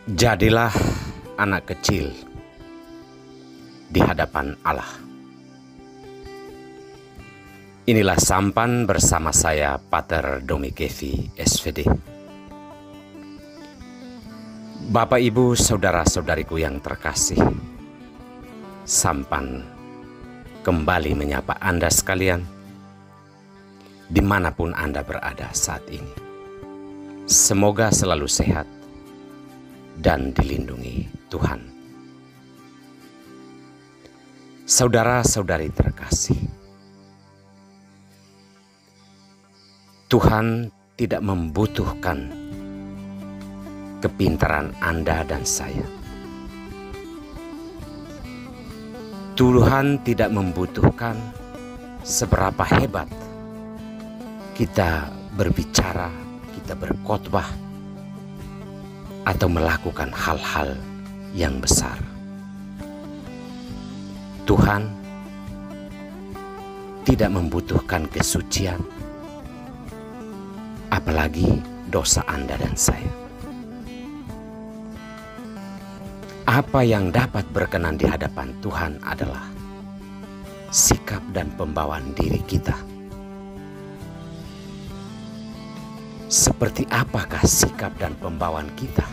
Jadilah anak kecil di hadapan Allah. Inilah sampan bersama saya, Pater Domi Kevi, SVD. Bapak, Ibu, saudara-saudariku yang terkasih, sampan kembali menyapa Anda sekalian, dimanapun Anda berada saat ini. Semoga selalu sehat dan dilindungi Tuhan. Saudara-saudari terkasih, Tuhan tidak membutuhkan kepintaran Anda dan saya. Tuhan tidak membutuhkan seberapa hebat kita berbicara, kita berkhotbah, atau melakukan hal-hal yang besar. Tuhan tidak membutuhkan kesucian, apalagi dosa Anda dan saya. Apa yang dapat berkenan di hadapan Tuhan adalah sikap dan pembawaan diri kita. Seperti apakah sikap dan pembawaan kita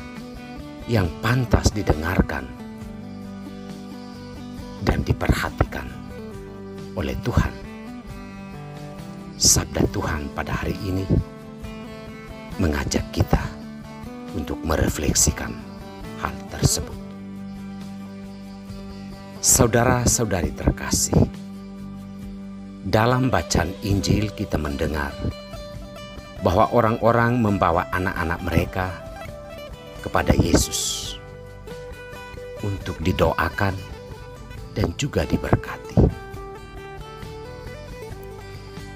yang pantas didengarkan dan diperhatikan oleh Tuhan? Sabda Tuhan pada hari ini mengajak kita untuk merefleksikan hal tersebut. Saudara-saudari terkasih, dalam bacaan Injil kita mendengar bahwa orang-orang membawa anak-anak mereka kepada Yesus untuk didoakan dan juga diberkati.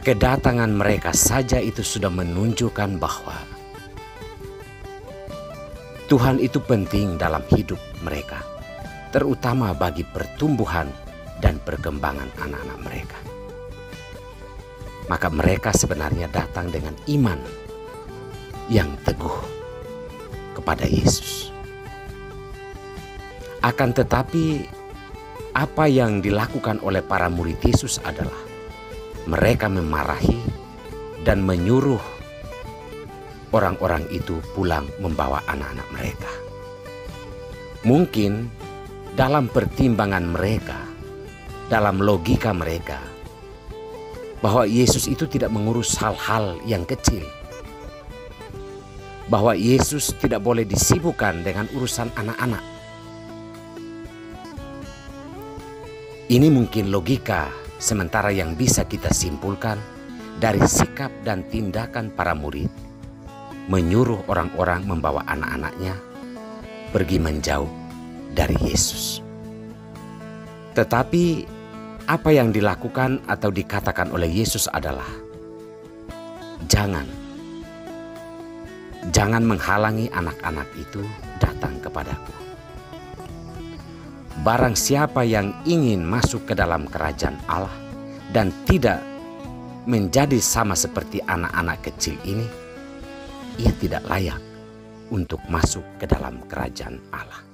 Kedatangan mereka saja itu sudah menunjukkan bahwa Tuhan itu penting dalam hidup mereka, terutama bagi pertumbuhan dan perkembangan anak-anak mereka. Maka mereka sebenarnya datang dengan iman yang teguh kepada Yesus. Akan tetapi, apa yang dilakukan oleh para murid Yesus adalah mereka memarahi dan menyuruh orang-orang itu pulang membawa anak-anak mereka. Mungkin dalam pertimbangan mereka, dalam logika mereka, bahwa Yesus itu tidak mengurus hal-hal yang kecil, bahwa Yesus tidak boleh disibukkan dengan urusan anak-anak. Ini mungkin logika sementara yang bisa kita simpulkan dari sikap dan tindakan para murid menyuruh orang-orang membawa anak-anaknya pergi menjauh dari Yesus. Tetapi apa yang dilakukan atau dikatakan oleh Yesus adalah jangan menghalangi anak-anak itu datang kepadaku. Barang siapa yang ingin masuk ke dalam kerajaan Allah dan tidak menjadi sama seperti anak-anak kecil ini, ia tidak layak untuk masuk ke dalam kerajaan Allah.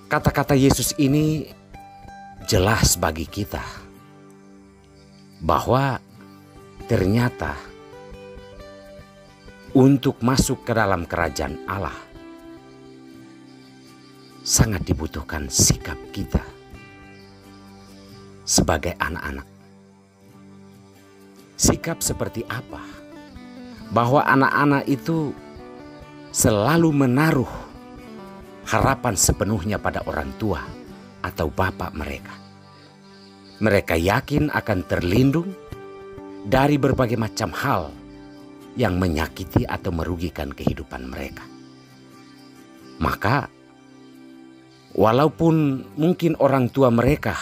Kata-kata Yesus ini jelas bagi kita bahwa ternyata untuk masuk ke dalam kerajaan Allah sangat dibutuhkan sikap kita sebagai anak-anak. Sikap seperti apa? Bahwa anak-anak itu selalu menaruh harapan sepenuhnya pada orang tua atau bapak mereka. Mereka yakin akan terlindung dari berbagai macam hal yang menyakiti atau merugikan kehidupan mereka. Maka walaupun mungkin orang tua mereka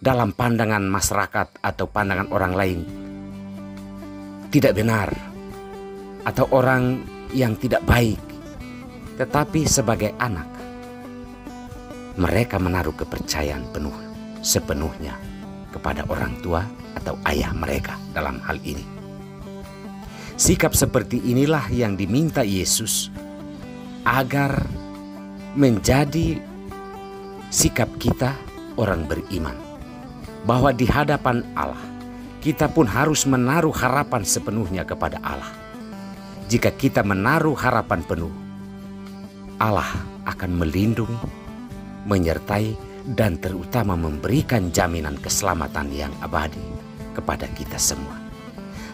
dalam pandangan masyarakat atau pandangan orang lain tidak benar atau orang yang tidak baik, tetapi sebagai anak mereka menaruh kepercayaan sepenuhnya kepada orang tua atau ayah mereka dalam hal ini. Sikap seperti inilah yang diminta Yesus agar menjadi sikap kita orang beriman. Bahwa di hadapan Allah, kita pun harus menaruh harapan sepenuhnya kepada Allah. Jika kita menaruh harapan penuh, Allah akan melindungi, menyertai, dan terutama memberikan jaminan keselamatan yang abadi kepada kita semua.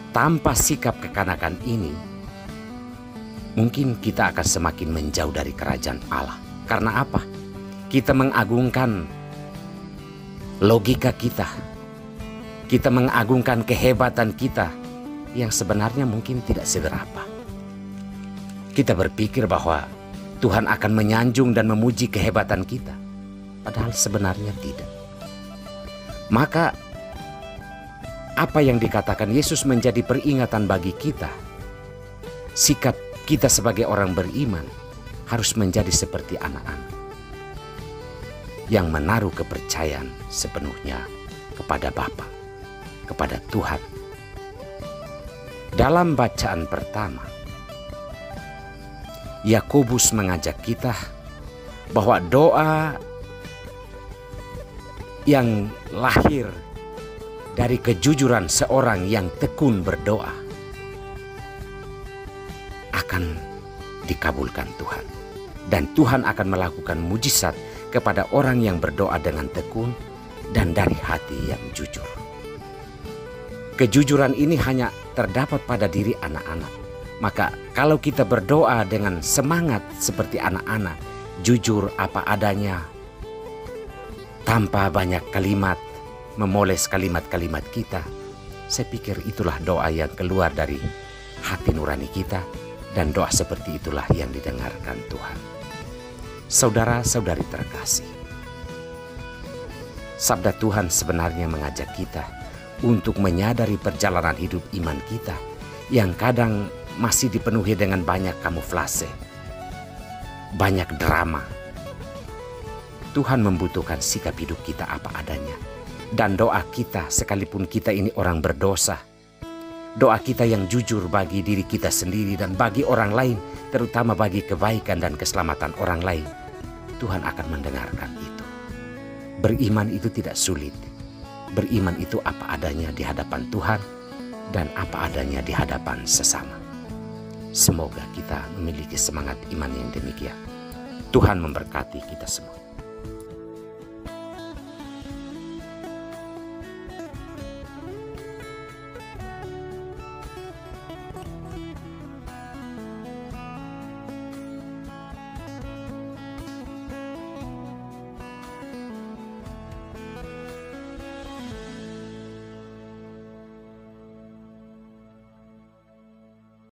Tanpa sikap kekanakan ini, mungkin kita akan semakin menjauh dari kerajaan Allah. Karena apa? Kita mengagungkan logika kita. Kita mengagungkan kehebatan kita yang sebenarnya mungkin tidak seberapa. Kita berpikir bahwa Tuhan akan menyanjung dan memuji kehebatan kita. Padahal sebenarnya tidak. Maka apa yang dikatakan Yesus menjadi peringatan bagi kita. Sikap kita sebagai orang beriman harus menjadi seperti anak-anak yang menaruh kepercayaan sepenuhnya kepada Bapa, kepada Tuhan. Dalam bacaan pertama, Yakobus mengajak kita bahwa doa yang lahir dari kejujuran seorang yang tekun berdoa akan dikabulkan Tuhan. Dan Tuhan akan melakukan mujizat kepada orang yang berdoa dengan tekun dan dari hati yang jujur. Kejujuran ini hanya terdapat pada diri anak-anak. Maka kalau kita berdoa dengan semangat seperti anak-anak, jujur apa adanya, tanpa banyak kalimat, memoles kalimat-kalimat kita, saya pikir itulah doa yang keluar dari hati nurani kita, dan doa seperti itulah yang didengarkan Tuhan. Saudara-saudari terkasih, sabda Tuhan sebenarnya mengajak kita untuk menyadari perjalanan hidup iman kita yang kadang masih dipenuhi dengan banyak kamuflase, banyak drama. Tuhan membutuhkan sikap hidup kita apa adanya. Dan doa kita, sekalipun kita ini orang berdosa, doa kita yang jujur bagi diri kita sendiri dan bagi orang lain, terutama bagi kebaikan dan keselamatan orang lain, Tuhan akan mendengarkan itu. Beriman itu tidak sulit. Beriman itu apa adanya di hadapan Tuhan dan apa adanya di hadapan sesama. Semoga kita memiliki semangat iman yang demikian. Tuhan memberkati kita semua.